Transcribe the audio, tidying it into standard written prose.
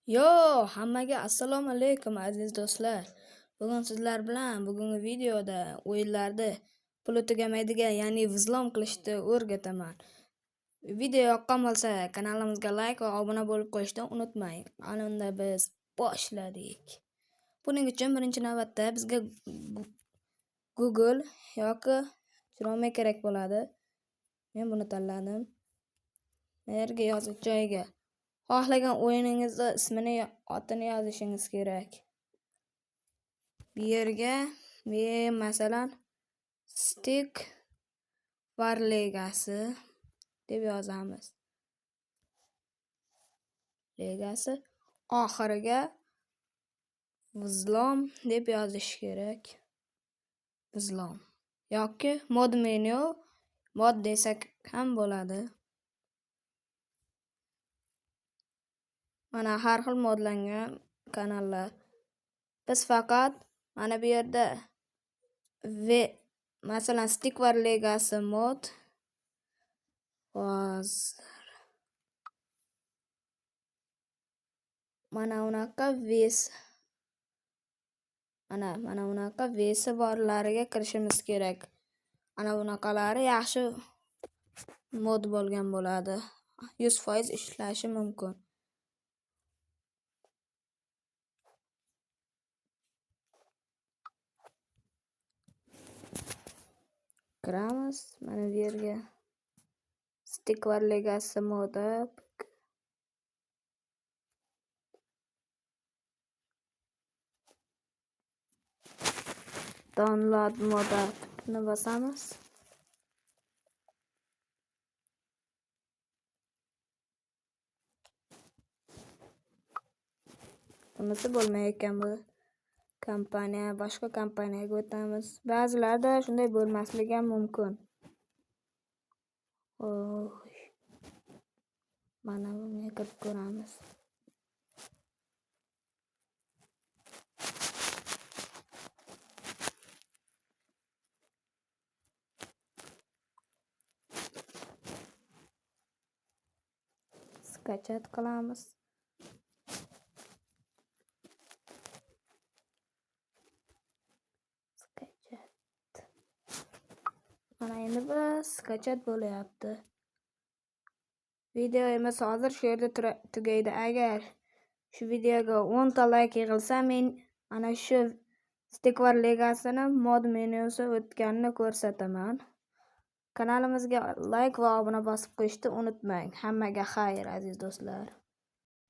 Hammaga assalomu alaykum aziz do'stlar. Bugun sizlar bilan bugungi videoda o'yinlarda puli tugamaydigan, ya'ni vzlom qilishni o'rgataman. Video yoqqan bo'lsa, kanalimizga like va obuna bo'lib qo'yishni unutmang. Ana unda biz boshladik. Buning uchun birinchi navbatda bizga Google yoki Chrome kerak bo'ladi. Men buni tanladim. Yerga yozish joyiga xohlagan o'yiningizni ismini, otini yozishingiz kerak. Bu yerga masalan Stick War Legacy deb yozamiz. Legacy oxiriga vzlom deb yozish kerak. Vzlom yoki mod menu mod desak ham bo'ladi. Mana har xil modlangan kanallar. Biz faqat mana bu yerda masalan Stick War Legacy mod mana unaqa vesi borlariga kirishimiz kerak. Ana bunaqalari yaxshi mod bo'lgan bo'ladi. 100% ishlashi mumkin. Kiramiz mana bu yerga Stick War Legacy modi. Download modni bosamiz. Bunisi bo'lmayotgan bu kompaniya, boshqa kompaniyaga o'tamiz. Ba'zilarda shunday bo'lmasligi ham mumkin. Mana bunga kirib ko'ramiz. Skachat qilamiz. Mana endi biz skachat bo'lyapti. Videomiz hozir shu yerda tugaydi. Agar shu videoga 10 ta like yig'ilsa, men ana shu Stick War Legacy'ning mod menyusi o'tganini ko'rsataman. Kanalimizga like va obuna bosib qo'yishni unutmang. Hammaga xayr aziz do'stlar.